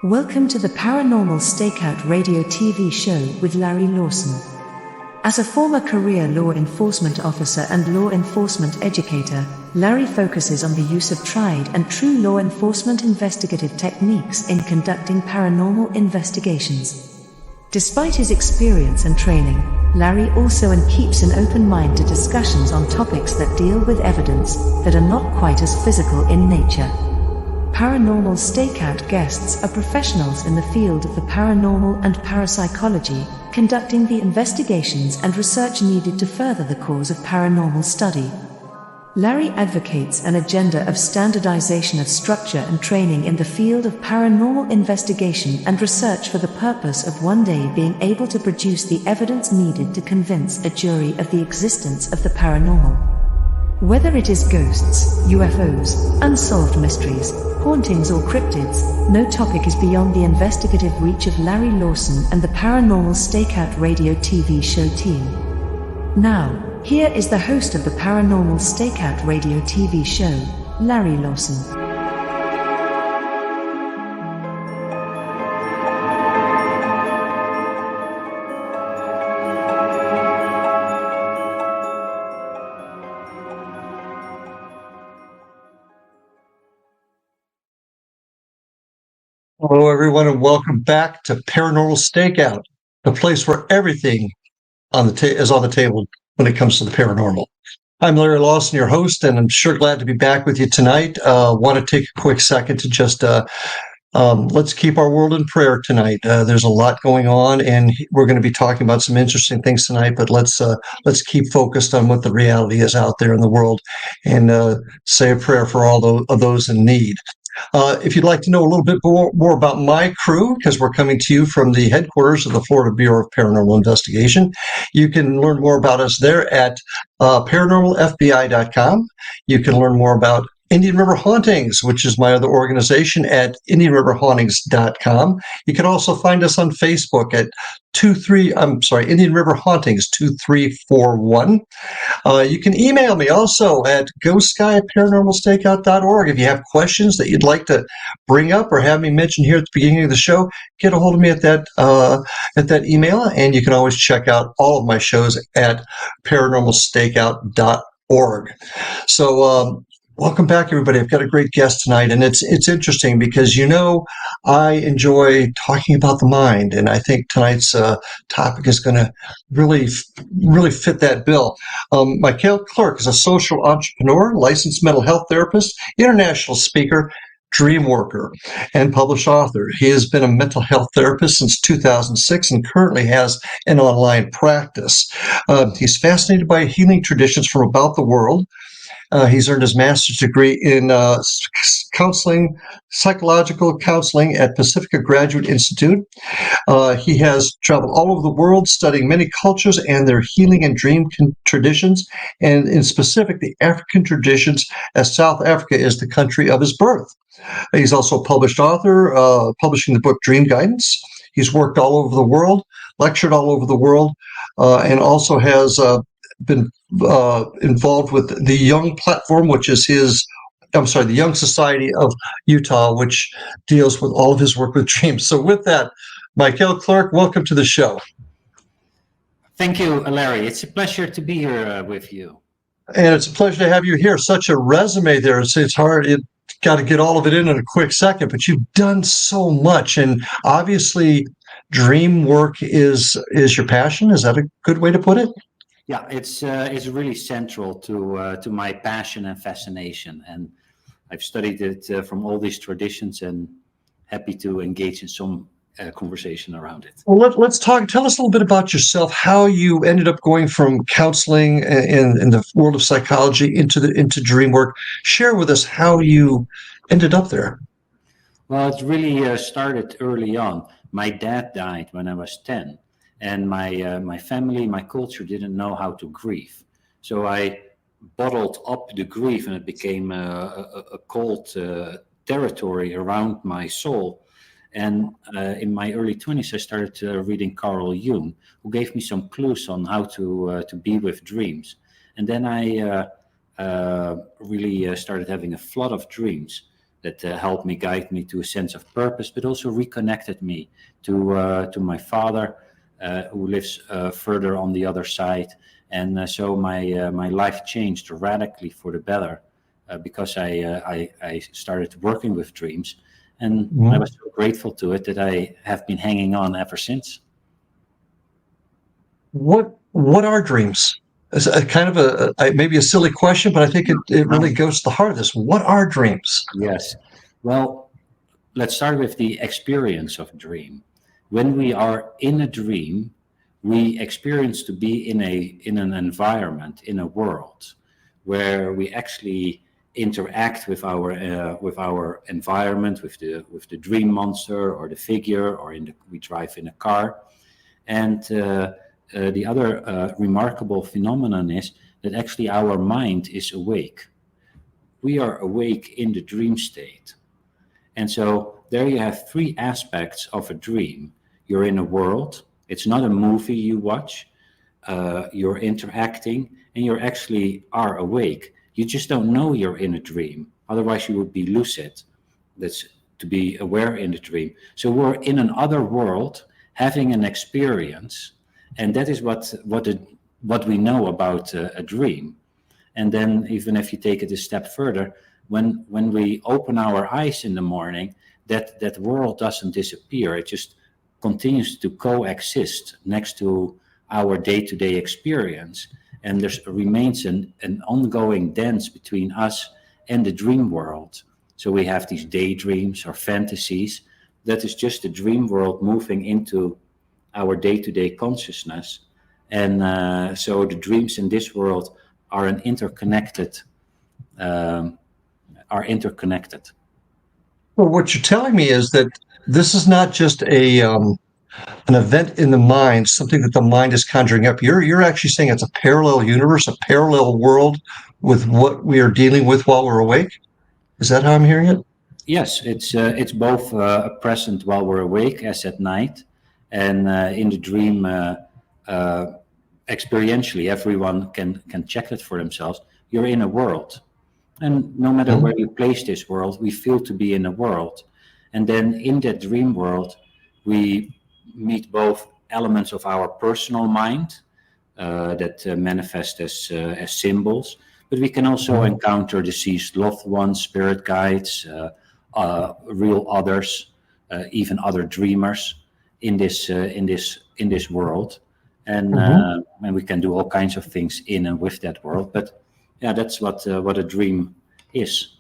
Welcome to the Paranormal Stakeout radio TV show with Larry Lawson. As a former career law enforcement officer and law enforcement educator, Larry focuses on the use of tried and true law enforcement investigative techniques in conducting paranormal investigations. Despite his experience and training, Larry also keeps an open mind to discussions on topics that deal with evidence that are not quite as physical in nature. Paranormal Stakeout guests are professionals in the field of the paranormal and parapsychology, conducting the investigations and research needed to further the cause of paranormal study. Larry advocates an agenda of standardization of structure and training in the field of paranormal investigation and research for the purpose of one day being able to produce the evidence needed to convince a jury of the existence of the paranormal. Whether it is ghosts, UFOs, unsolved mysteries, hauntings or cryptids, no topic is beyond the investigative reach of Larry Lawson and the Paranormal Stakeout radio TV show team. Now, here is the host of the Paranormal Stakeout radio TV show, Larry Lawson. Hello, everyone, and welcome back to Paranormal Stakeout, the place where everything is on the table when it comes to the paranormal. I'm Larry Lawson, your host, and I'm sure glad to be back with you tonight. Want to take a quick second to just let's keep our world in prayer tonight. There's a lot going on, and we're going to be talking about some interesting things tonight. But let's keep focused on what the reality is out there in the world, and say a prayer for all of those in need. If you'd like to know a little bit more about my crew, because we're coming to you from the headquarters of the Florida Bureau of Paranormal Investigation, you can learn more about us there at paranormalfbi.com. You can learn more about Indian River Hauntings, which is my other organization, at IndianRiverHauntings.com. You can also find us on Facebook at Indian River Hauntings 2341. You can email me also at ghostsky@paranormalstakeout.org. If you have questions that you'd like to bring up or have me mention here at the beginning of the show, get a hold of me at that email, and you can always check out all of my shows at paranormalstakeout.org. So, welcome back, everybody. I've got a great guest tonight, and it's interesting because, I enjoy talking about the mind, and I think tonight's topic is going to really fit that bill. MACHIEL KLERK is a social entrepreneur, licensed mental health therapist, international speaker, dream worker, and published author. He has been a mental health therapist since 2006 and currently has an online practice. He's fascinated by healing traditions from about the world. He's earned his master's degree in psychological counseling at Pacifica Graduate Institute. He has traveled all over the world studying many cultures and their healing and dream traditions, and in specific, the African traditions, as South Africa is the country of his birth. He's also a published author, publishing the book Dream Guidance. He's worked all over the world, lectured all over the world, and also has been involved with the Young Platform, which is the Young Society of Utah, which deals with all of his work with dreams. So with that, MACHIEL KLERK, welcome to the show. Thank you, Larry. It's a pleasure to be here with you. And it's a pleasure to have you here. Such a resume there. It's hard. You got to get all of it in a quick second, but you've done so much. And obviously, dream work is your passion. Is that a good way to put it? Yeah, it's really central to my passion and fascination, and I've studied it from all these traditions, and happy to engage in some conversation around it. Well, let's talk. Tell us a little bit about yourself. How you ended up going from counseling in the world of psychology into dream work. Share with us how you ended up there. Well, it really started early on. My dad died when I was 10. And my family, my culture didn't know how to grieve. So I bottled up the grief, and it became a cold territory around my soul. And in my early 20s, I started reading Carl Jung, who gave me some clues on how to be with dreams. And then I really started having a flood of dreams. that helped me, guide me to a sense of purpose, but also reconnected me to my father, who lives further on the other side. And so my life changed radically for the better because I started working with dreams, and I was so grateful to it that I have been hanging on ever since. What are dreams? It's a kind of maybe a silly question, but I think it really goes to the heart of this. What are dreams? Yes. Well, let's start with the experience of a dream. When we are in a dream, we experience to be in an environment, in a world, where we actually interact with our environment, with the dream monster or the figure, or we drive in a car. And the other remarkable phenomenon is that actually our mind is awake. We are awake in the dream state. And so there you have three aspects of a dream. You're in a world. It's not a movie you watch. You're interacting, and you actually are awake. You just don't know you're in a dream. Otherwise, you would be lucid. That's to be aware in the dream. So we're in another world, having an experience, and that is what we know about a dream. And then, even if you take it a step further, when we open our eyes in the morning, that world doesn't disappear. It just continues to coexist next to our day-to-day experience, and there remains an ongoing dance between us and the dream world. So we have these daydreams or fantasies. That is just the dream world moving into our day-to-day consciousness. And so the dreams in this world are interconnected. Well, what you're telling me is that this is not just an event in the mind, something that the mind is conjuring up. You're actually saying it's a parallel universe, a parallel world with what we are dealing with while we're awake. Is that how I'm hearing it? Yes, it's both present while we're awake as at night, and in the dream, experientially, everyone can check it for themselves. You're in a world, and no matter where you place this world, we feel to be in a world. And then in that dream world, we meet both elements of our personal mind that manifest as symbols, but we can also encounter deceased loved ones, spirit guides, real others, even other dreamers in this world, and we can do all kinds of things in and with that world. But yeah, that's what a dream is.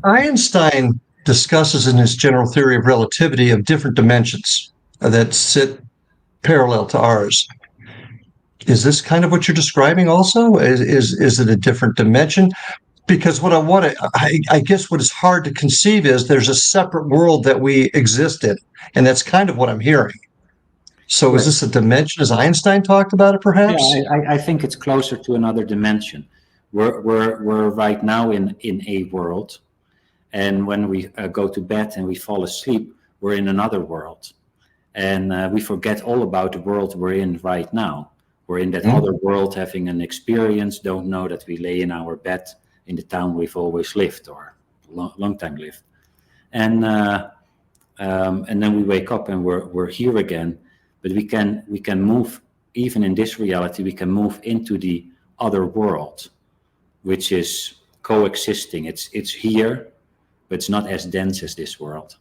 Einstein discusses in his general theory of relativity of different dimensions that sit parallel to ours. Is this kind of what you're describing also? Is it a different dimension? Because what I guess what is hard to conceive is there's a separate world that we exist in, and that's kind of what I'm hearing. So right. Is this a dimension as Einstein talked about it, perhaps? Yeah, I think it's closer to another dimension. We're right now in a world, and when we go to bed and we fall asleep, we're in another world, and we forget all about the world we're in right now. We're in that other world, having an experience, don't know that we lay in our bed in the town we've always lived or long time lived, and then we wake up and we're here again. But we can move, even in this reality, we can move into the other world, which is coexisting. It's here, but it's not as dense as this world.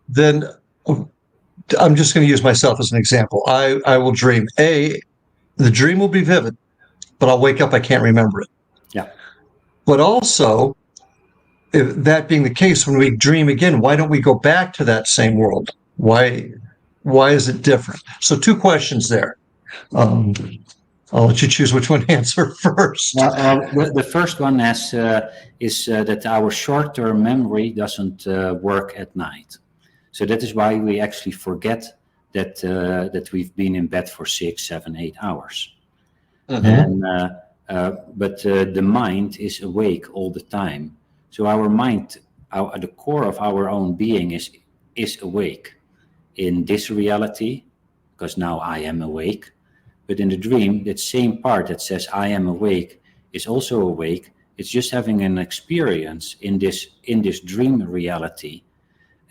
Then I'm just going to use myself as an example. I will dream. The dream will be vivid, but I'll wake up, I can't remember it. Yeah. But also, if that being the case, when we dream again, why don't we go back to that same world? Why is it different? So 2 questions there. I'll let you choose which one to answer first. Well, the first one is that our short-term memory doesn't work at night. So that is why we actually forget that we've been in bed for 6, 7, 8 hours. And but the mind is awake all the time. So our mind, the core of our own being is awake in this reality, because now I am awake. But in the dream, that same part that says I am awake is also awake, It's just having an experience in this dream reality,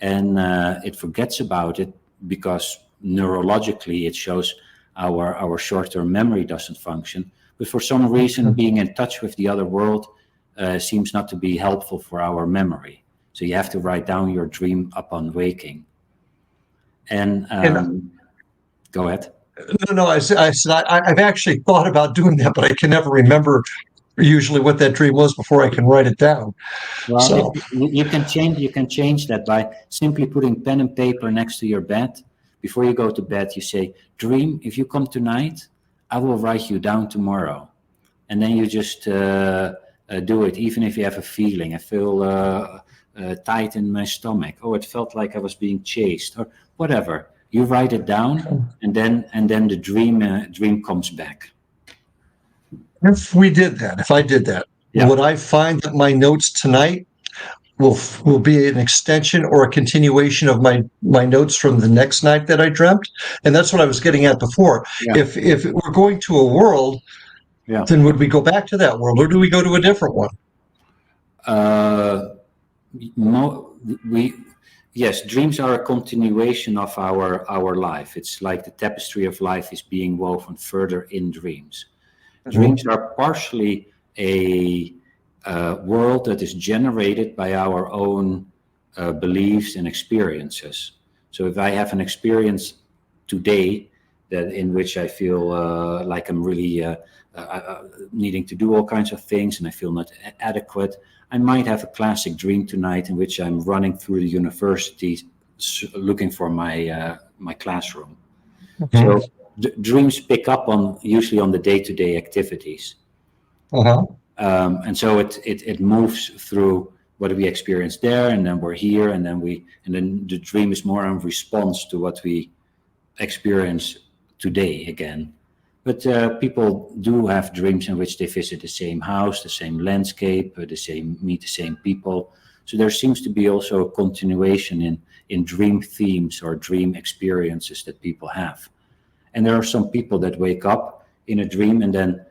and it forgets about it because neurologically it shows our short-term memory doesn't function. But for some reason, being in touch with the other world seems not to be helpful for our memory. So you have to write down your dream upon waking. And go ahead. No, I said I've actually thought about doing that, but I can never remember usually what that dream was before I can write it down. Well, So you can change that by simply putting pen and paper next to your bed. Before you go to bed, you say, "Dream, if you come tonight, I will write you down tomorrow." And then you just do it, even if you have a feeling. I feel tight in my stomach. Oh, it felt like I was being chased, or whatever. You write it down, and then the dream comes back. if I did that, Yeah. would I find that my notes tonight will be an extension or a continuation of my notes from the next night that I dreamt? And that's what I was getting at before. Yeah. If we're going to a world, Yeah. then would we go back to that world, or do we go to a different one? Yes, dreams are a continuation of our life. It's like the tapestry of life is being woven further in dreams. Dreams are partially a world that is generated by our own beliefs and experiences. So if I have an experience today in which I feel like I'm really needing to do all kinds of things and I feel not adequate, I might have a classic dream tonight in which I'm running through the university looking for my classroom. So dreams pick up usually on the day-to-day activities. And so it moves through what we experience there, and then we're here, and then the dream is more in response to what we experience today again. But people do have dreams in which they visit the same house, the same landscape, meet the same people. So there seems to be also a continuation in dream themes or dream experiences that people have. And there are some people that wake up in a dream and then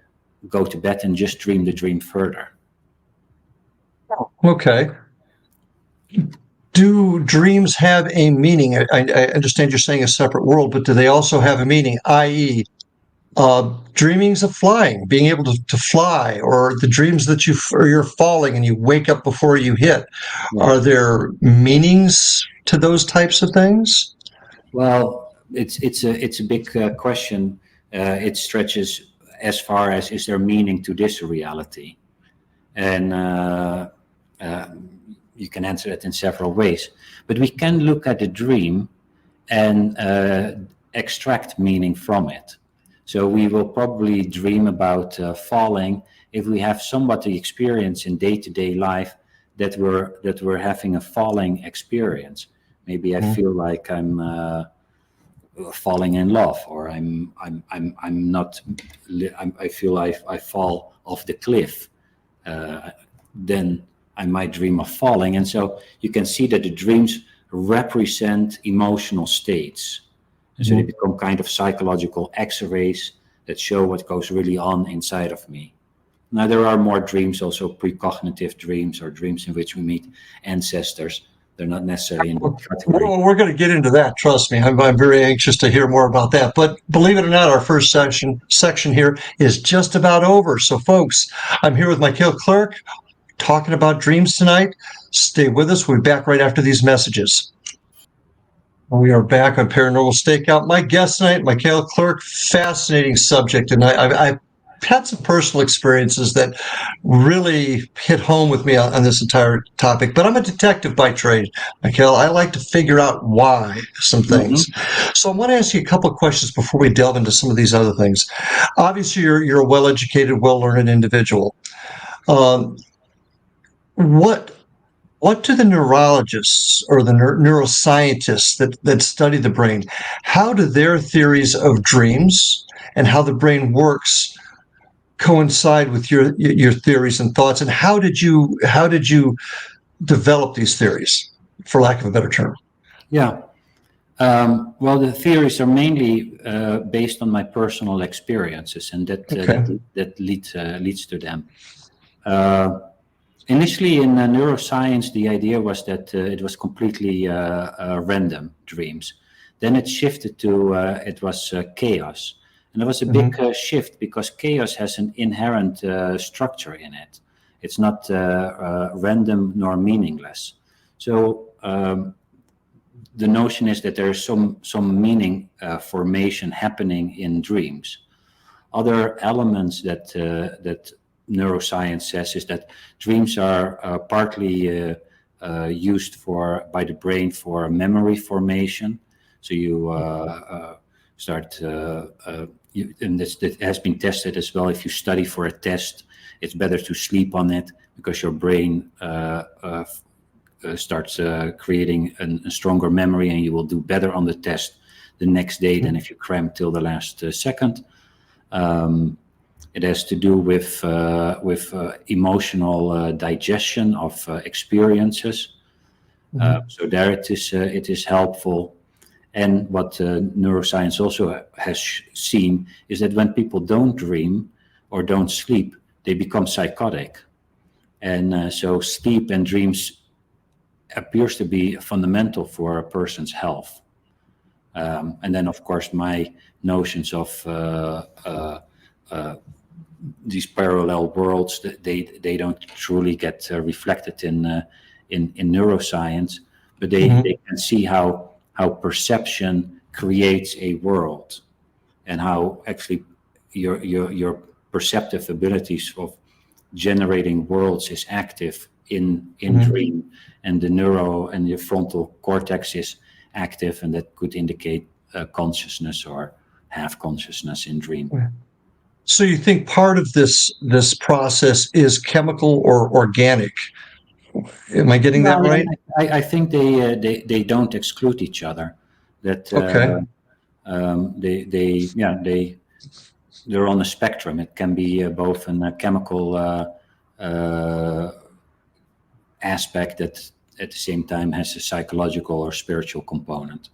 go to bed and just dream the dream further. Okay. Do dreams have a meaning? I understand you're saying a separate world, but do they also have a meaning, i.e., dreamings of flying, being able to fly, or the dreams that you're falling and you wake up before you hit? Yeah. Are there meanings to those types of things? Well, it's a big question. It stretches as far as, is there meaning to this reality? And you can answer it in several ways. But we can look at a dream and extract meaning from it. So we will probably dream about falling if we have somewhat the experience in day-to-day life that we're having a falling experience. Maybe I feel like I'm falling in love, or I feel I fall off the cliff. Then I might dream of falling, and so you can see that the dreams represent emotional states. And so they become kind of psychological X-rays that show what goes really on inside of me. Now, there are more dreams, also precognitive dreams, or dreams in which we meet ancestors. They're not necessarily in the category. Well, we're going to get into that. Trust me, I'm very anxious to hear more about that. But believe it or not, our first section here is just about over. So, folks, I'm here with MACHIEL KLERK talking about dreams tonight. Stay with us. We'll be back right after these messages. We are back on Paranormal Stakeout. My guest tonight, MACHIEL KLERK, fascinating subject. And I've had some personal experiences that really hit home with me on this entire topic. But I'm a detective by trade, MACHIEL. I like to figure out why some things. So I want to ask you a couple of questions before we delve into some of these other things. Obviously, you're a well-educated, well-learned individual. What do the neurologists or the neuroscientists that study the brain, how do their theories of dreams and how the brain works coincide with your theories and thoughts? And how did you develop these theories, for lack of a better term? Yeah. Well, the theories are mainly based on my personal experiences, and that leads to them. Initially in neuroscience, the idea was that it was completely random dreams. Then it shifted to it was chaos. And there was a big shift because chaos has an inherent structure in it. It's not random nor meaningless. So the notion is that there's some meaning formation happening in dreams. Other elements that neuroscience says is that dreams are partly used by the brain for memory formation. So you start, and that has been tested as well. If you study for a test, it's better to sleep on it because your brain starts creating a stronger memory, and you will do better on the test the next day than if you cram till the last second. It has to do with emotional digestion of experiences. So there it is helpful. And what neuroscience also has seen is that when people don't dream or don't sleep, they become psychotic. And so sleep and dreams appears to be fundamental for a person's health. And then, of course, my notions of these parallel worlds, they don't truly get reflected in neuroscience, but they can see how perception creates a world, and how actually your perceptive abilities of generating worlds is active in dream, and the neuro and your frontal cortex is active, and that could indicate consciousness or half consciousness in dream. So you think part of this process is chemical or organic? Am I getting that right? I think they don't exclude each other. That they're on a spectrum. It can be both a chemical aspect that at the same time has a psychological or spiritual component.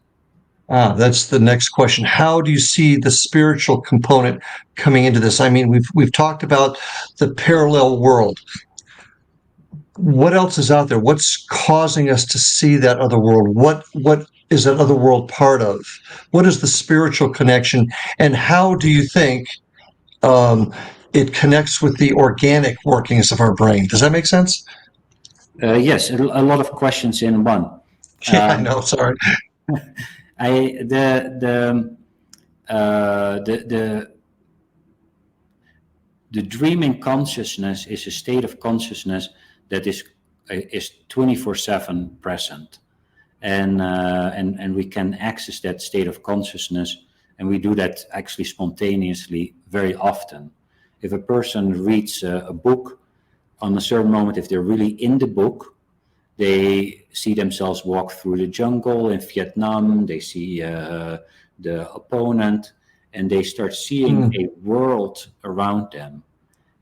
That's the next question. How do you see the spiritual component coming into this? I mean, we've talked about the parallel world. What else is out there? What's causing us to see that other world? What is that other world part of? What is the spiritual connection? And how do you think it connects with the organic workings of our brain? Does that make sense? Yes, a lot of questions in one. Yeah, I know. Sorry. The dreaming consciousness is a state of consciousness that is 24/7 present, and we can access that state of consciousness, and we do that actually spontaneously very often. If a person reads a book, on a certain moment, if they're really in the book, they see themselves walk through the jungle in Vietnam, they see the opponent, and they start seeing a world around them.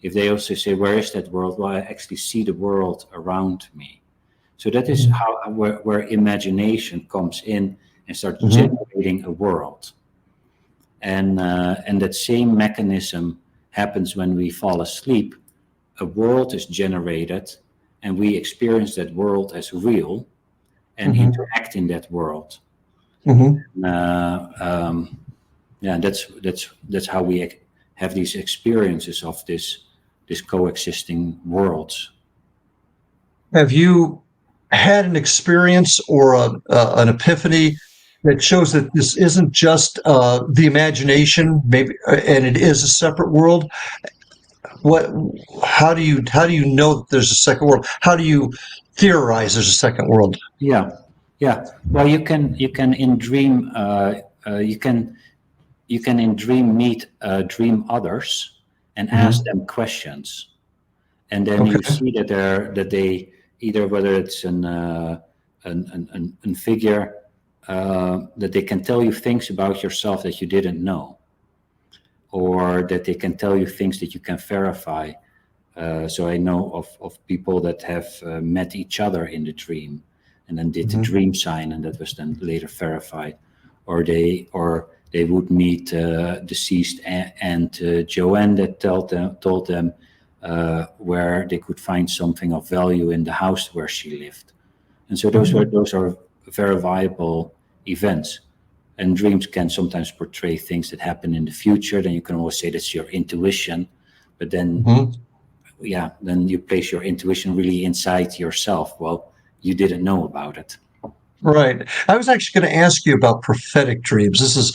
If they also say, where is that world? Well, I actually see the world around me. So that is where imagination comes in and starts generating a world. And that same mechanism happens when we fall asleep. A world is generated, and we experience that world as real and interact in that world. That's how we have these experiences of this coexisting worlds. Have you had an experience or an epiphany that shows that this isn't just the imagination, maybe, and it is a separate world? How do you know that there's a second world? How do you theorize there's a second world? Yeah. Well, you can in dream you can in dream meet dream others and ask them questions, and then you see that they either, whether it's an figure that they can tell you things about yourself that you didn't know, or that they can tell you things that you can verify. So I know of people that have met each other in the dream and then did the dream sign, and that was then later verified. Or they would meet deceased Aunt Joanne that told them where they could find something of value in the house where she lived. And so those are very viable events. And dreams can sometimes portray things that happen in the future. Then you can always say that's your intuition, but then, then you place your intuition really inside yourself. Well, you didn't know about it. Right. I was actually going to ask you about prophetic dreams. This is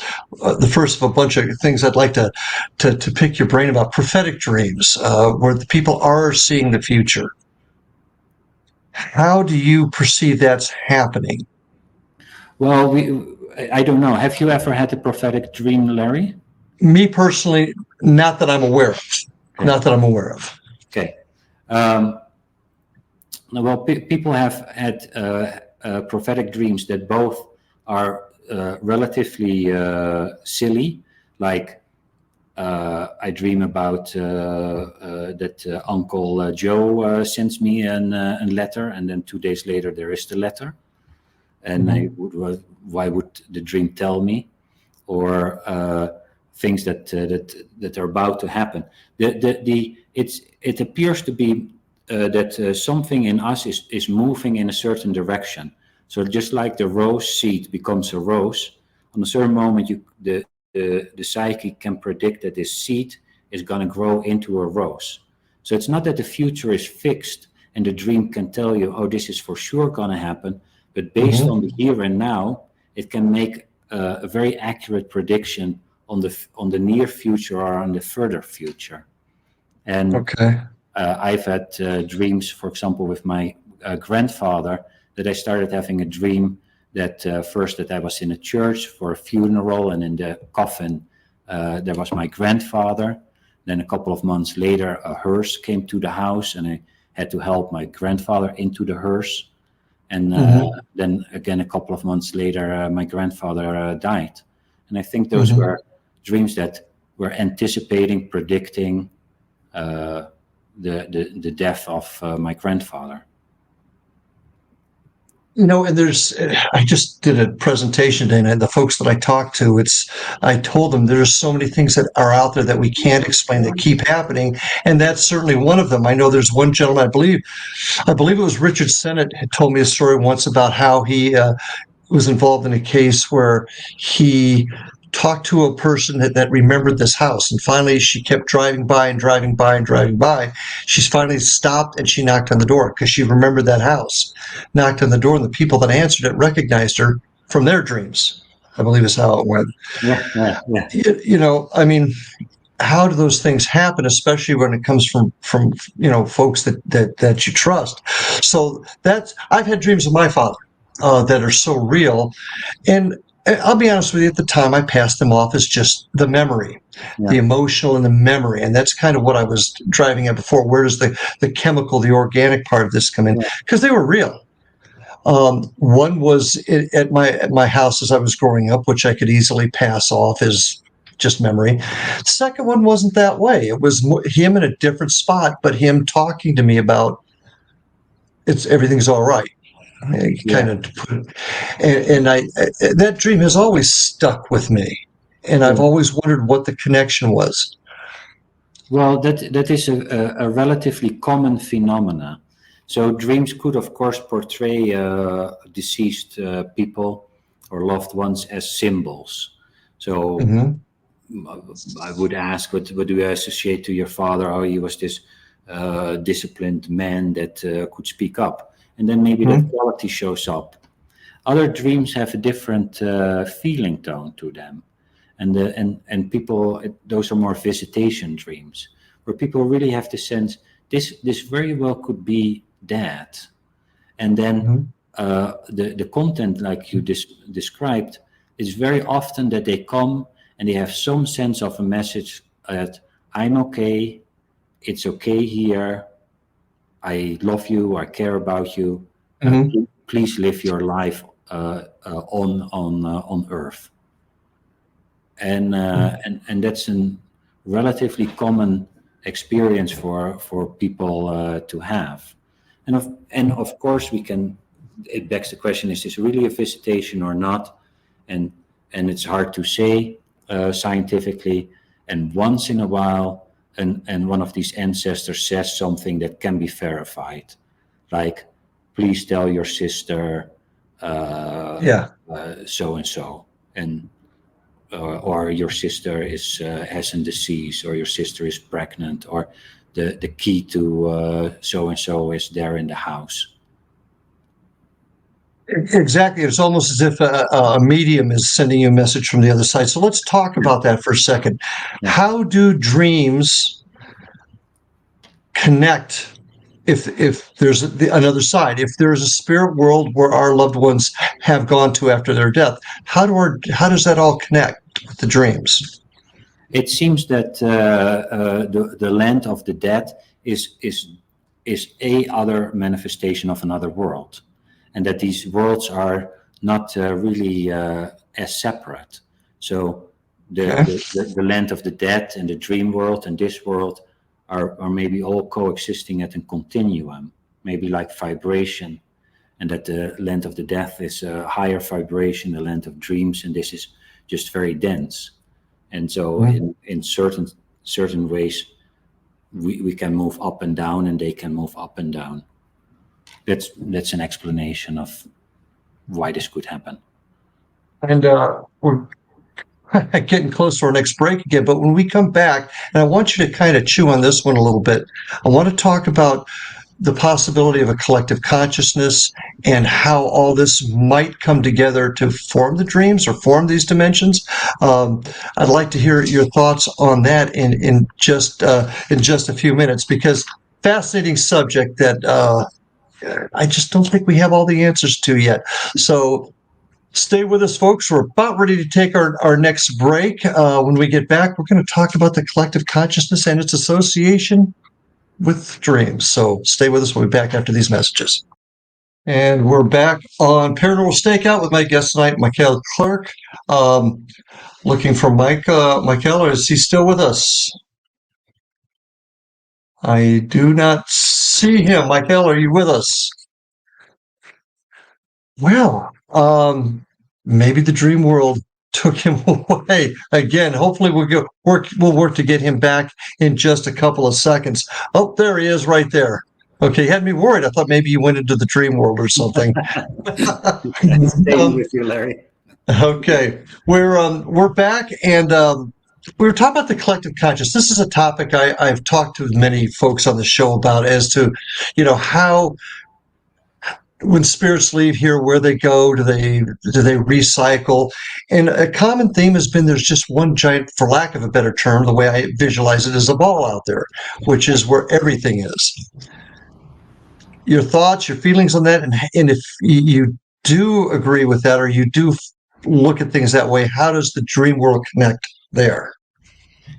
the first of a bunch of things I'd like to pick your brain about. Prophetic dreams, where the people are seeing the future. How do you perceive that's happening? Well, I don't know. Have you ever had a prophetic dream, Larry? Me personally, not that I'm aware of. Okay. Not that I'm aware of. Okay. Well, people have had prophetic dreams that both are relatively silly, like I dream about that Uncle Joe sends me a letter, and then 2 days later there is the letter, and why would the dream tell me, or things that are about to happen? It appears to be that something in us is moving in a certain direction. So just like the rose seed becomes a rose, on a certain moment the psyche can predict that this seed is going to grow into a rose. So it's not that the future is fixed and the dream can tell you, oh, this is for sure going to happen, but based on the here and now, it can make a very accurate prediction on the near future or on the further future. And I've had dreams, for example, with my grandfather, that I started having a dream that first that I was in a church for a funeral, and in the coffin there was my grandfather. Then a couple of months later, a hearse came to the house, and I had to help my grandfather into the hearse. And then again, a couple of months later, my grandfather died. And I think those were dreams that were anticipating, predicting the death of my grandfather. You know, and I just did a presentation today, and the folks that I talked to, I told them there's so many things that are out there that we can't explain that keep happening. And that's certainly one of them. I know there's one gentleman, I believe it was Richard Sennett, had told me a story once about how he was involved in a case where he talked to a person that remembered this house, and finally she kept driving by and driving by and driving by. She's finally stopped, and she knocked on the door because she remembered that house. Knocked on the door, and the people that answered it recognized her from their dreams, I believe is how it went. Yeah. You know, I mean, how do those things happen, especially when it comes from folks that you trust? So I've had dreams of my father that are so real, and I'll be honest with you, at the time I passed them off as just the memory, the emotional and the memory. And that's kind of what I was driving at before. Where does the chemical, the organic part of this come in? Because they were real. One was at my house as I was growing up, which I could easily pass off as just memory. The second one wasn't that way. It was him in a different spot, but him talking to me about everything's all right. Kind of put it, and that dream has always stuck with me, and I've always wondered what the connection was. Well, that is a relatively common phenomena. So dreams could, of course, portray deceased people or loved ones as symbols. So I would ask, what do you associate to your father? Oh, he was this disciplined man that could speak up. And then maybe that quality shows up. Other dreams have a different feeling tone to them, and people, those are more visitation dreams, where people really have the sense this very well could be that, and then the content, like you described, is very often that they come and they have some sense of a message that I'm okay, it's okay here. I love you. I care about you. Please live your life on Earth. And that's a relatively common experience for people to have. And of course it begs the question: is this really a visitation or not? And it's hard to say scientifically. And once in a while, and one of these ancestors says something that can be verified, like, please tell your sister so and so, and or your sister is has a disease, or your sister is pregnant, or the key to so and so is there in the house. Exactly. It's almost as if a medium is sending you a message from the other side. So let's talk about that for a second. Yeah. How do dreams connect if there's another side? If there's a spirit world where our loved ones have gone to after their death, how does that all connect with the dreams? It seems that the land of the dead is a other manifestation of another world, and that these worlds are not really as separate. So the land of the dead and the dream world and this world are maybe all coexisting at a continuum, maybe like vibration, and that the land of the death is a higher vibration, the land of dreams, and this is just very dense. And so in certain ways, we can move up and down, and they can move up and down. That's an explanation of why this could happen. And we're getting close to our next break again, but when we come back, and I want you to kind of chew on this one a little bit, I want to talk about the possibility of a collective consciousness and how all this might come together to form the dreams or form these dimensions. I'd like to hear your thoughts on that in just a few minutes, because fascinating subject that I just don't think we have all the answers to yet. So stay with us, folks. We're about ready to take our next break. When we get back, we're going to talk about the collective consciousness and its association with dreams. So stay with us. We'll be back after these messages. And we're back on Paranormal Stakeout with my guest tonight, MACHIEL KLERK. Looking for Mike. MACHIEL, is he still with us? I do not see him. MACHIEL, are you with us? Well, maybe the dream world took him away again. Hopefully we'll work to get him back in just a couple of seconds. Oh, there he is right there. Okay, had me worried. I thought maybe you went into the dream world or something. Staying with you, Larry. Okay, we're back, and we were talking about the collective conscious. This is a topic I've talked to many folks on the show about, as to, how when spirits leave here, where they go, do they recycle? And a common theme has been there's just one giant, for lack of a better term, the way I visualize it, is a ball out there, which is where everything is. Your thoughts, your feelings on that, and if you do agree with that, or you do look at things that way, how does the dream world connect there?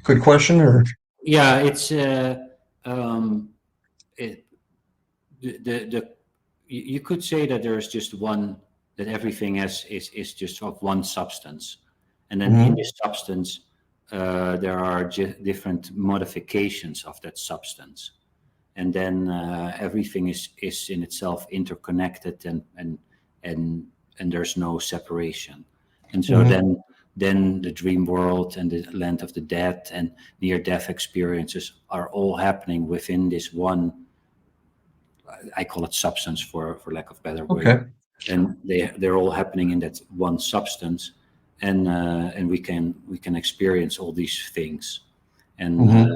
Good question. Or yeah, it's you could say that there's just one, that everything is just of one substance, and then in this substance there are different modifications of that substance, and then everything is in itself interconnected, and there's no separation. And so then the dream world and the land of the dead and near-death experiences are all happening within this one, I call it substance for lack of a better word. Okay. And they're all happening in that one substance, and we can experience all these things, and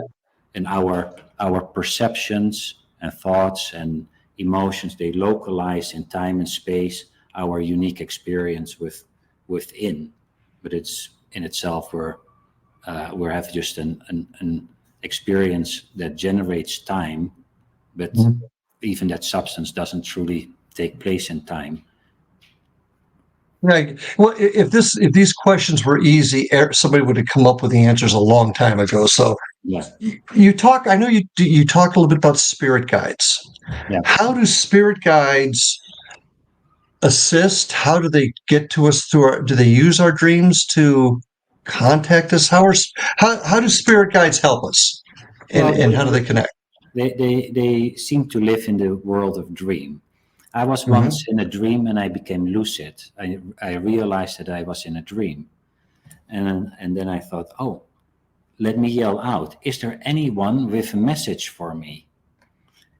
our perceptions and thoughts and emotions, they localize in time and space our unique experience within, but it's in itself we have just an experience that generates time, but even that substance doesn't truly take place in time. Right. Well, if these questions were easy, somebody would have come up with the answers a long time ago. So Yeah. you talk. I know you talk a little bit about spirit guides. Yeah. How do spirit guides assist? How do they get to us through do they use our dreams to contact us? How do spirit guides help us? And how do they connect? They seem to live in the world of dream. I was once in a dream, and I became lucid. I realized that I was in a dream, and then I thought, oh, let me yell out, is there anyone with a message for me?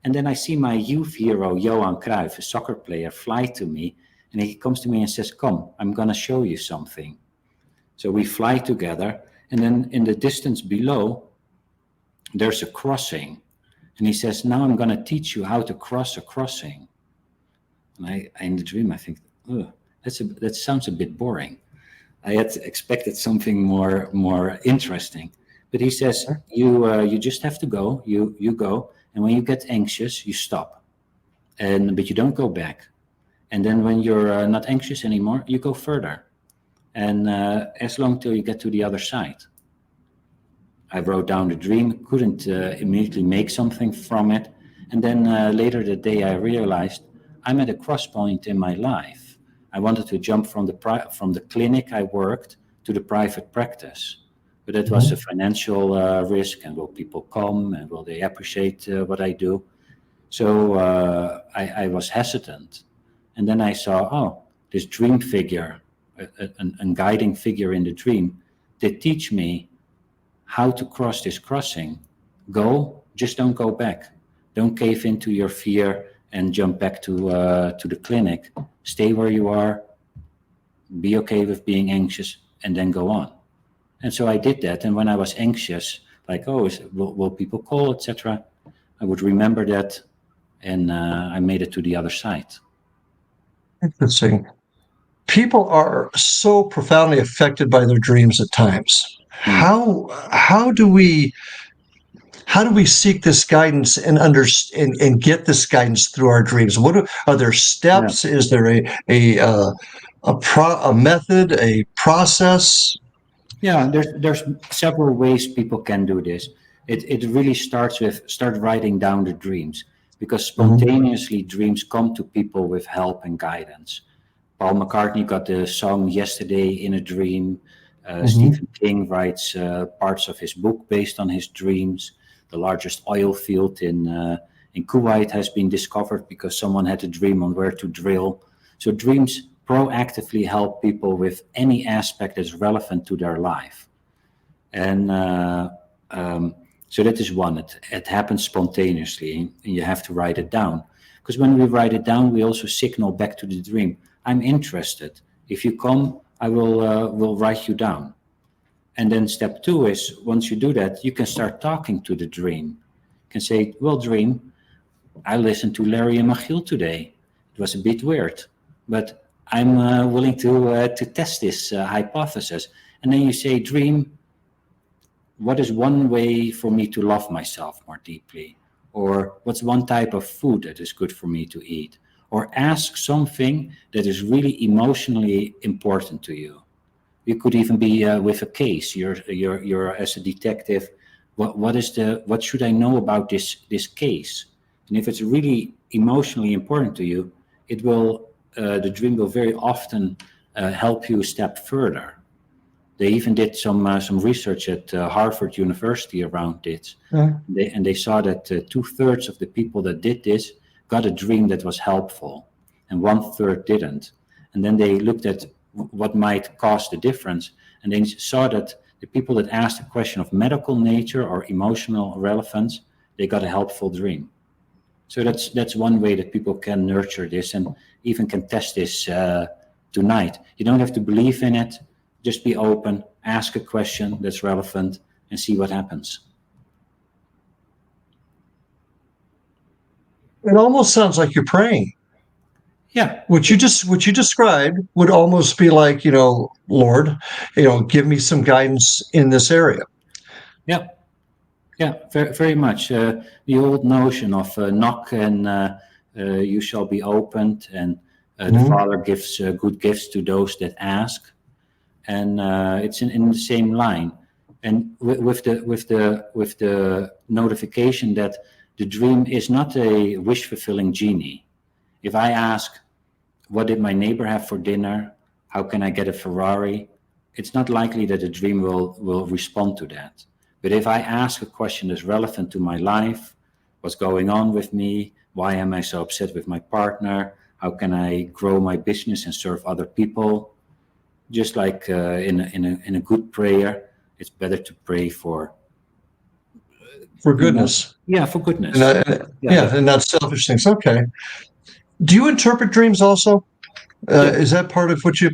And then I see my youth hero, Johan Cruyff, a soccer player, fly to me, and he comes to me and says, come, I'm going to show you something. So we fly together, and then in the distance below, there's a crossing. And he says, now I'm going to teach you how to cross a crossing. And I in the dream, I think, oh, that sounds a bit boring. I had expected something more interesting. But he says, you just have to go, you go, and when you get anxious, you stop. But you don't go back. And then when you're not anxious anymore, you go further. And as long till you get to the other side. I wrote down the dream, couldn't immediately make something from it. And then later that day, I realized I'm at a cross point in my life. I wanted to jump from the clinic I worked to the private practice. But it was a financial risk, and will people come, and will they appreciate what I do? So I was hesitant. And then I saw, this dream figure, a guiding figure in the dream, did teach me how to cross this crossing. Go, just don't go back. Don't cave into your fear and jump back to the clinic. Stay where you are, be okay with being anxious, and then go on. And so I did that. And when I was anxious, like, will people call, etc., I would remember that, and I made it to the other side. Interesting. People are so profoundly affected by their dreams at times. How do we seek this guidance and get this guidance through our dreams? Are there steps? Yeah. Is there a method, a process? Yeah, there's several ways people can do this. It really starts with writing down the dreams, because spontaneously dreams come to people with help and guidance. Paul McCartney got the song Yesterday in a Dream. Stephen King writes parts of his book based on his dreams. The largest oil field in Kuwait has been discovered because someone had a dream on where to drill. So dreams proactively help people with any aspect that's relevant to their life. And so that is one. It happens spontaneously, and you have to write it down. Because when we write it down, we also signal back to the dream, I'm interested. If you come, I will write you down. And then step 2 is, once you do that, you can start talking to the dream. You can say, well, dream, I listened to Larry and MACHIEL today. It was a bit weird, but I'm willing to test this hypothesis. And then you say, dream, what is one way for me to love myself more deeply? Or what's one type of food that is good for me to eat? Or ask something that is really emotionally important to you. You could even be with a case. You're as a detective. What should I know about this case? And if it's really emotionally important to you, it will the dream will very often help you a step further. They even did some research at Harvard University around this. And they saw that 2/3 of the people that did this got a dream that was helpful, and 1/3 didn't. And then they looked at what might cause the difference, and they saw that the people that asked a question of medical nature or emotional relevance, they got a helpful dream. So that's one way that people can nurture this, and even can test this tonight. You don't have to believe in it. Just be open, ask a question that's relevant, and see what happens. It almost sounds like you're praying. Yeah. What you described would almost be like, Lord, give me some guidance in this area. Yeah. Yeah, very, very much. The old notion of knock and you shall be opened, and the Father gives good gifts to those that ask. And it's in the same line, and with the notification that the dream is not a wish-fulfilling genie. If I ask, what did my neighbor have for dinner? How can I get a Ferrari? It's not likely that the dream will respond to that. But if I ask a question that's relevant to my life, what's going on with me? Why am I so upset with my partner? How can I grow my business and serve other people? Just like in a good prayer, It's better to pray for goodness. for goodness. And not selfish things. Okay. Do you interpret dreams also? Is that part of what you?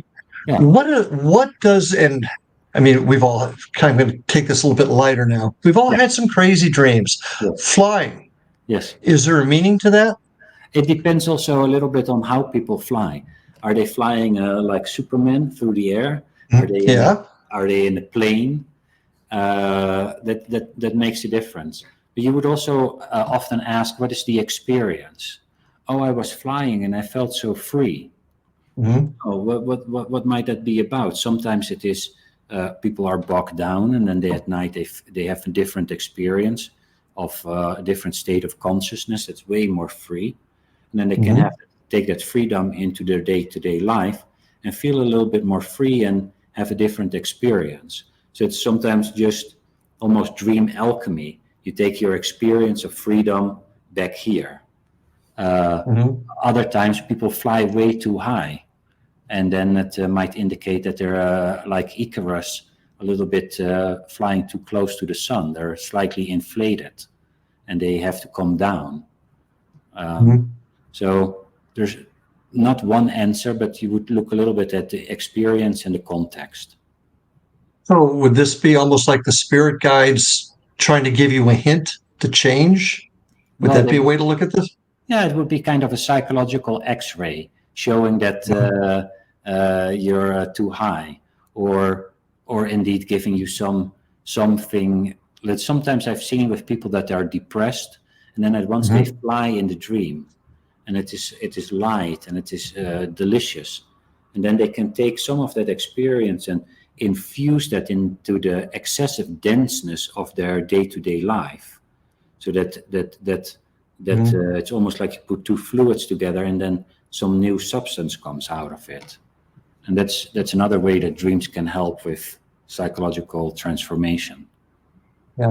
Yeah. What does, and I mean, we've all kind of going to take this a little bit lighter now. We've all had some crazy dreams. Flying. Yes. Is there a meaning to that? It depends also a little bit on how people fly. Are they flying like Superman through the air? Are they in a plane? That makes a difference. But you would also often ask, what is the experience? Oh, I was flying and I felt so free. Oh, what might that be about? Sometimes it is people are bogged down, and then at night they have a different experience of a different state of consciousness that's way more free, and then they can take that freedom into their day-to-day life and feel a little bit more free and have a different experience. So it's sometimes just almost dream alchemy. You take your experience of freedom back here. Other times people fly way too high, and then it might indicate that they're like Icarus, a little bit flying too close to the sun. They're slightly inflated and they have to come down. So there's not one answer, but you would look a little bit at the experience and the context. So would this be almost like the spirit guides trying to give you a hint to change? Would that be a way to look at this? Yeah, it would be kind of a psychological X-ray showing that you're too high, or indeed giving you something that sometimes I've seen with people that are depressed, and then at once they fly in the dream, and it is light and it is delicious, and then they can take some of that experience and infuse that into the excessive denseness of their day-to-day life, so that it's almost like you put two fluids together and then some new substance comes out of it. And that's another way that dreams can help with psychological transformation. Yeah,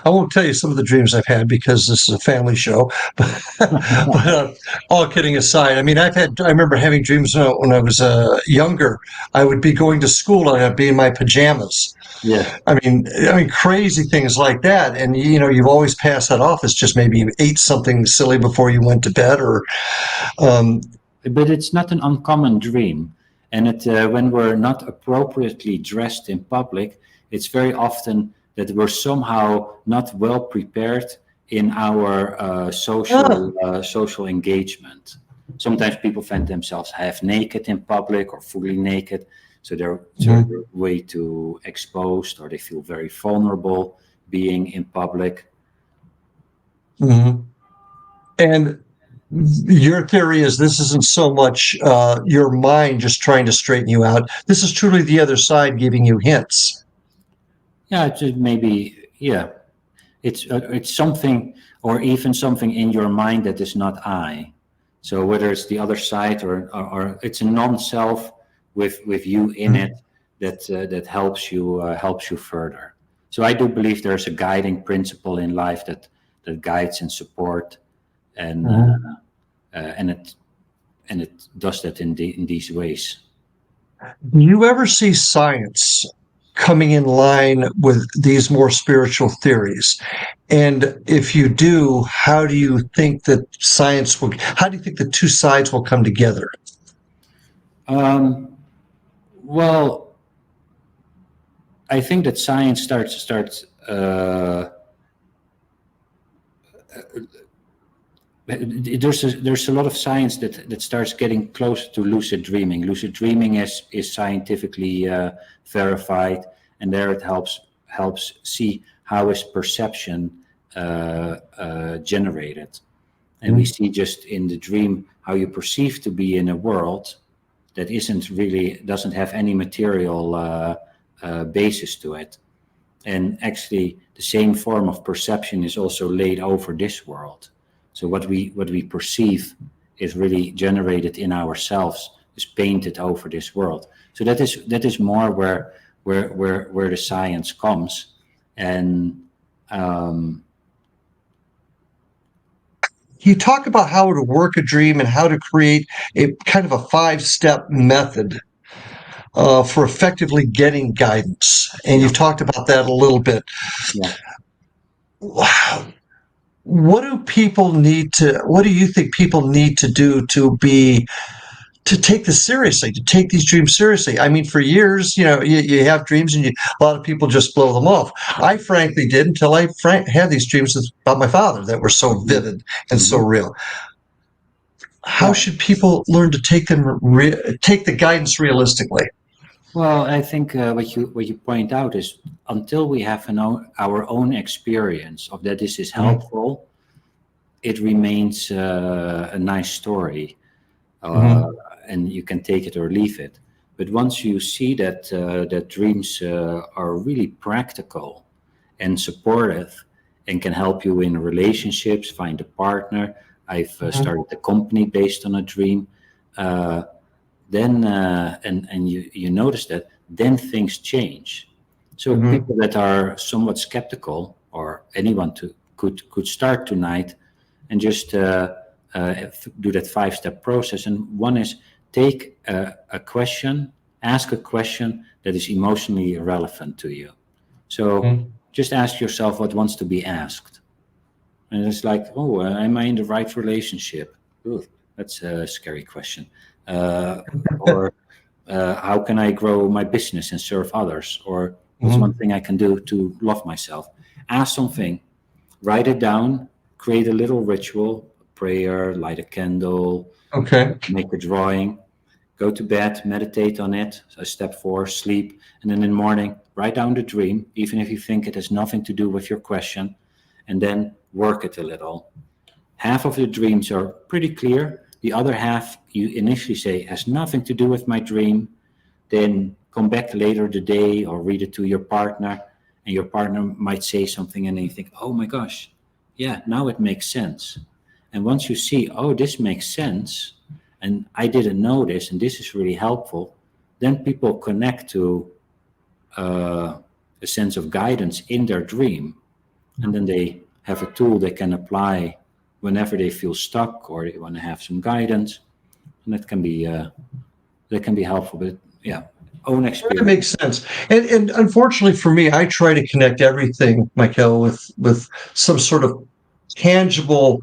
I won't tell you some of the dreams I've had because this is a family show. But all kidding aside, I mean, I remember having dreams when I was younger. I would be going to school and I'd be in my pajamas. Yeah. I mean, crazy things like that. And, you've always passed that off as just maybe you ate something silly before you went to bed or. But it's not an uncommon dream. And when we're not appropriately dressed in public, it's very often that we're somehow not well prepared in our social engagement. Sometimes people find themselves half naked in public or fully naked, so they're way too exposed, or they feel very vulnerable being in public. And your theory is this isn't so much your mind just trying to straighten you out. This is truly the other side giving you hints. Yeah, it's something, or even something in your mind that is not I. So whether it's the other side or it's a non-self with you in it that helps you further. So I do believe there's a guiding principle in life that guides and support, and it does that in these ways. Do you ever see science coming in line with these more spiritual theories? And if you do, how do you think that how do you think the two sides will come together? Well, I think that science starts there's a lot of science that starts getting close to lucid dreaming. Lucid dreaming is scientifically verified, and there it helps see how is perception generated. And we see just in the dream how you perceive to be in a world that doesn't have any material basis to it. And actually the same form of perception is also laid over this world. So what we perceive is really generated in ourselves, is painted over this world. So that is more where the science comes. And you talk about how to work a dream and how to create a kind of a 5-step method. for effectively getting guidance, and you've talked about that a little bit. Yeah. What do people need to? What do you think people need to do to take this seriously, to take these dreams seriously? I mean, for years, you have dreams, and a lot of people just blow them off. I frankly did until I had these dreams about my father that were so vivid and so real. How should people learn to take the guidance realistically? Well, I think what you point out is until we have our own experience of that this is helpful, it remains a nice story, and you can take it or leave it. But once you see that that dreams are really practical and supportive and can help you in relationships, find a partner. I've started a company based on a dream. Then and you notice that then things change. So people that are somewhat skeptical, or anyone could start tonight and just do that 5-step process. And one is take a question, ask a question that is emotionally relevant to you. So just ask yourself what wants to be asked. And it's like, oh, am I in the right relationship? Ooh, that's a scary question. Or how can I grow my business and serve others? Or what's one thing I can do to love myself? Ask something, write it down, create a little ritual, prayer, light a candle, make a drawing, go to bed, meditate on it. So step 4, sleep. And then in the morning, write down the dream, even if you think it has nothing to do with your question, and then work it a little. Half of the dreams are pretty clear. The other half, you initially say, has nothing to do with my dream. Then come back later the day or read it to your partner, and your partner might say something, and then you think, oh my gosh, yeah, now it makes sense. And once you see, oh, this makes sense, and I didn't know this, and this is really helpful, then people connect to a sense of guidance in their dream. And then they have a tool they can apply whenever they feel stuck or they want to have some guidance. And that can be helpful. But yeah, own experience. That makes sense. And unfortunately for me, I try to connect everything, Michael, with some sort of tangible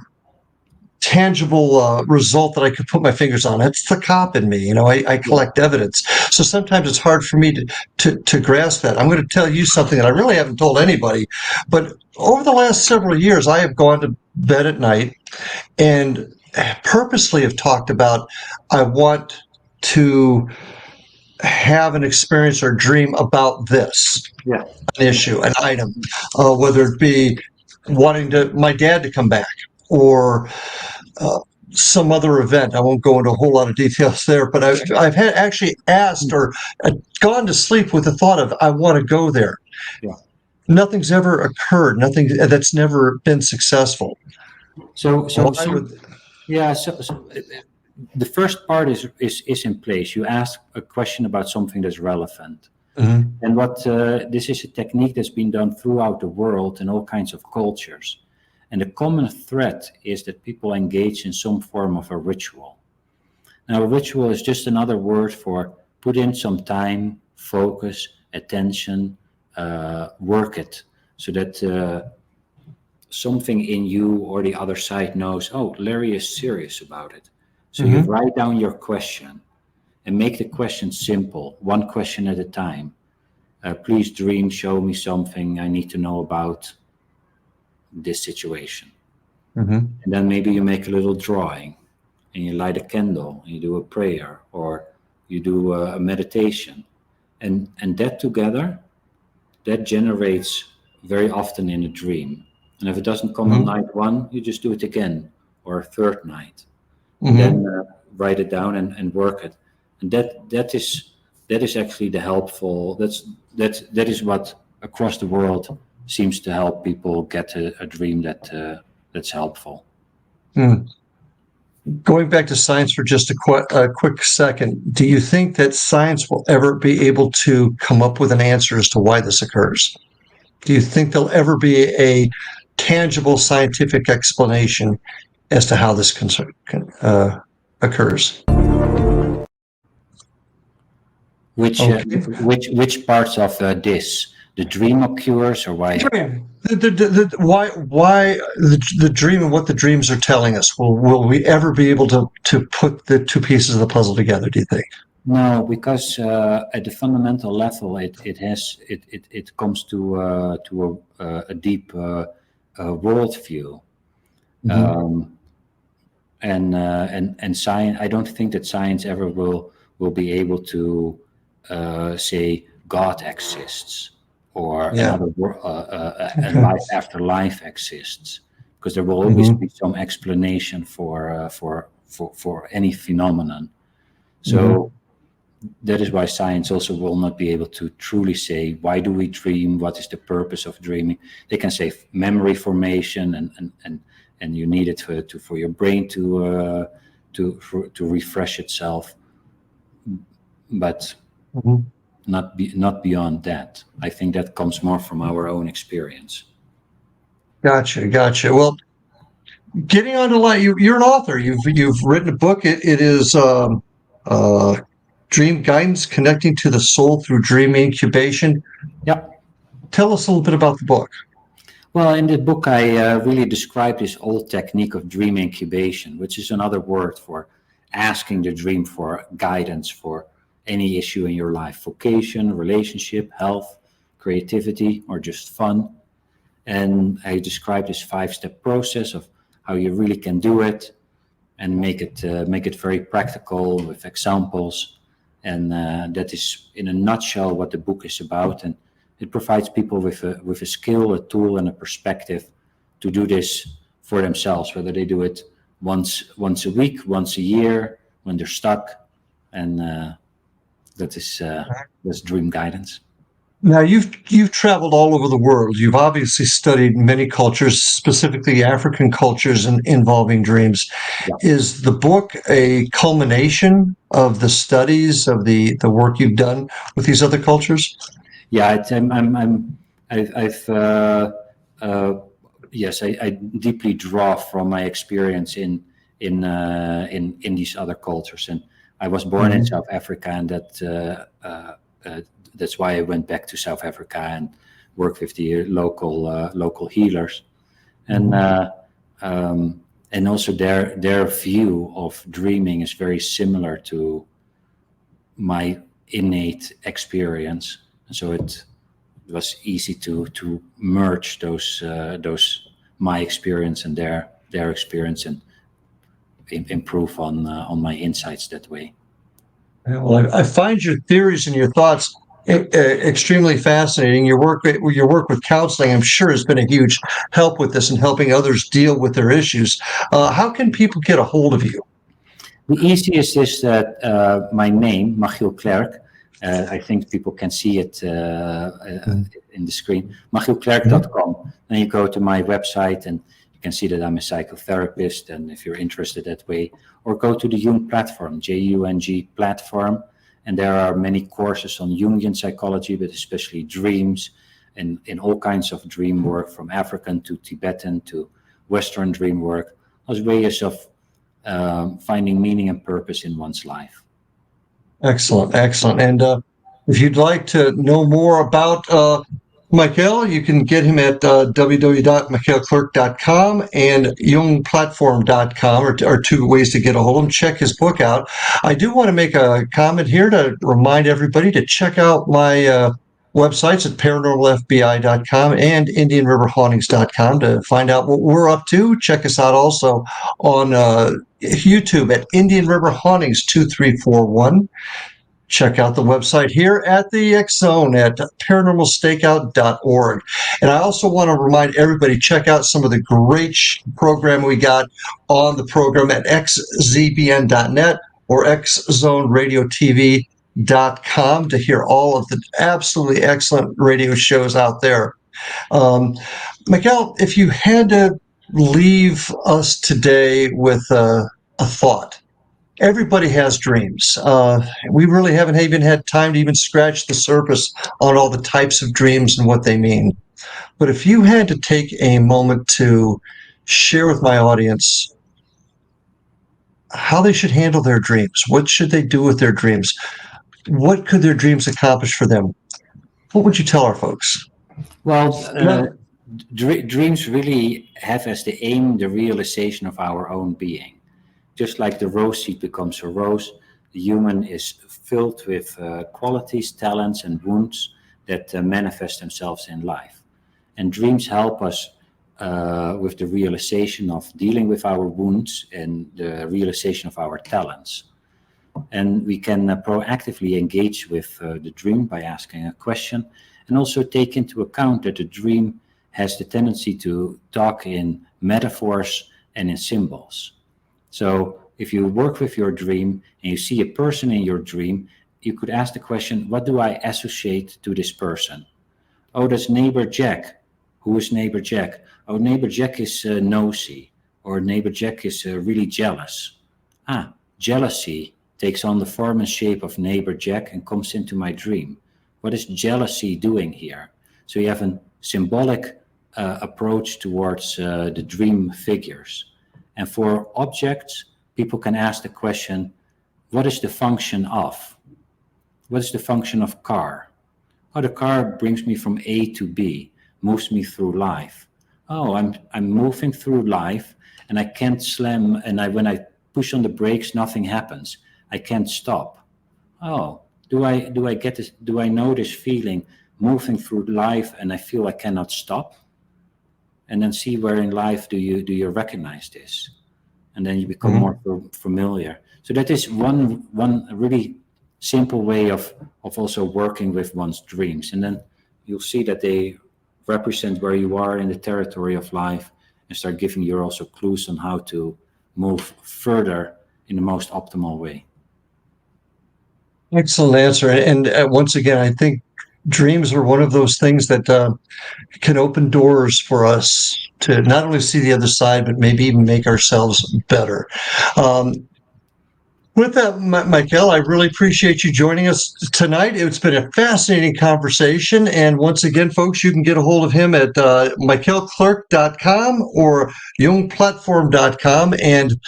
result that I could put my fingers on. It's the cop in me. I collect evidence. So sometimes it's hard for me to grasp that. I'm going to tell you something that I really haven't told anybody, but over the last several years, I have gone to bed at night and purposely have talked about, I want to have an experience or dream about this an issue, an item, whether it be wanting my dad to come back or some other event. I won't go into a whole lot of details there, but I've actually asked or gone to sleep with the thought of, I want to go there. Yeah. Nothing's ever occurred. Nothing that's never been successful. So the first part is in place. You ask a question about something that's relevant. And what this is a technique that's been done throughout the world in all kinds of cultures. And the common thread is that people engage in some form of a ritual. Now, a ritual is just another word for put in some time, focus, attention, work it, so that something in you or the other side knows, oh, Larry is serious about it. So you write down your question and make the question simple, one question at a time. Please dream, show me something I need to know about this situation. And then maybe you make a little drawing and you light a candle and you do a prayer or you do a meditation. And that together, that generates very often in a dream. And if it doesn't come on night 1, you just do it again or a third night. And then write it down and work it. And that is actually the helpful, that is what across the world seems to help people get a dream that's helpful. Going back to science for just a quick second, do you think that science will ever be able to come up with an answer as to why this occurs? Do you think there'll ever be a tangible scientific explanation as to how this occurs? Which which parts of this? The dream occurs, or why? Dream. Why the dream and what the dreams are telling us? Will we ever be able to put the two pieces of the puzzle together, do you think? No, because at the fundamental level, it comes to a deep worldview, and science. I don't think that science ever will be able to say God exists, or another and life after life exists, because there will always be some explanation for any phenomenon. So that is why science also will not be able to truly say, why do we dream? What is the purpose of dreaming? They can say memory formation, and you need it for your brain to refresh itself, but not beyond that. I think that comes more from our own experience. Gotcha. Well, getting on to light, you're an author. You've written a book. It is Dream Guidance: Connecting to the Soul Through Dream Incubation. Yep. Tell us a little bit about the book. Well, in the book, I really describe this old technique of dream incubation, which is another word for asking the dream for guidance for any issue in your life: vocation, relationship, health, creativity, or just fun. And I describe this 5-step process of how you really can do it, and make it very practical with examples. And that is, in a nutshell, what the book is about. And it provides people with a skill, a tool, and a perspective to do this for themselves, whether they do it once a week, once a year, when they're stuck. And that's Dream Guidance. Now, you've traveled all over the world. You've obviously studied many cultures, specifically African cultures involving dreams. Yeah. Is the book a culmination of the studies of the work you've done with these other cultures? Yeah, I deeply draw from my experience in these other cultures, and I was born in South Africa, and that's why I went back to South Africa and worked with the local healers, and also their view of dreaming is very similar to my innate experience, and so it was easy to merge those my experience and their experience, and improve on my insights that way. Well, I find your theories and your thoughts extremely fascinating. Your work with counseling, I'm sure, has been a huge help with this and helping others deal with their issues. How can people get a hold of you? The easiest is that my name, MACHIEL KLERK. I think people can see it in the screen. MACHIELKLERK.com. Then you go to my website, and you can see that I'm a psychotherapist. And if you're interested that way, or go to the Jung platform, JUNG platform. And there are many courses on Jungian psychology, but especially dreams, and in all kinds of dream work, from African to Tibetan to Western dream work, as ways of finding meaning and purpose in one's life. Excellent. And if you'd like to know more about MACHIEL, you can get him at www.machielklerk.com and jungplatform.com are two ways to get a hold of him. Check his book out. I do want to make a comment here to remind everybody to check out my websites at paranormalfbi.com and indianriverhauntings.com to find out what we're up to. Check us out also on YouTube at Indian River Hauntings 2341. Check out the website here at the X Zone at paranormalstakeout.org. And I also want to remind everybody, check out some of the great program we got on the program at xzbn.net or xzoneradiotv.com to hear all of the absolutely excellent radio shows out there. MACHIEL, if you had to leave us today with a thought. Everybody has dreams. We really haven't even had time to even scratch the surface on all the types of dreams and what they mean. But if you had to take a moment to share with my audience how they should handle their dreams, what should they do with their dreams, what could their dreams accomplish for them? What would you tell our folks? Well, dreams really have as the aim the realization of our own being. Just like the rose seed becomes a rose, the human is filled with qualities, talents, and wounds that manifest themselves in life. And dreams help us with the realization of dealing with our wounds and the realization of our talents. And we can proactively engage with the dream by asking a question, and also take into account that the dream has the tendency to talk in metaphors and in symbols. So if you work with your dream and you see a person in your dream, you could ask the question, what do I associate to this person? Oh, that's neighbor Jack. Who is neighbor Jack? Oh, neighbor Jack is nosy, or neighbor Jack is really jealous. Jealousy takes on the form and shape of neighbor Jack and comes into my dream. What is jealousy doing here? So you have a symbolic approach towards the dream figures. And for objects, people can ask the question, what is the function of? What is the function of car? Oh, the car brings me from A to B, moves me through life. Oh, I'm moving through life, and I can't slam, and when I push on the brakes, nothing happens. I can't stop. Oh, do I get this? Do I know this feeling, moving through life, and I feel I cannot stop? And then see where in life do you recognize this, and then you become more familiar. So that is one really simple way of also working with one's dreams, and then you'll see that they represent where you are in the territory of life, and start giving you also clues on how to move further in the most optimal way. Excellent answer. And once again, I think dreams are one of those things that can open doors for us to not only see the other side, but maybe even make ourselves better. With that, Michael, I really appreciate you joining us tonight. It's been a fascinating conversation. And once again, folks, you can get a hold of him at MACHIEL or youngplatform.com. And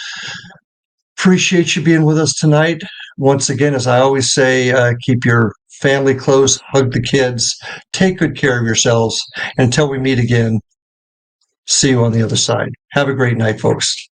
appreciate you being with us tonight. Once again, as I always say, keep your family close, hug the kids, take good care of yourselves. Until we meet again, see you on the other side. Have a great night, folks.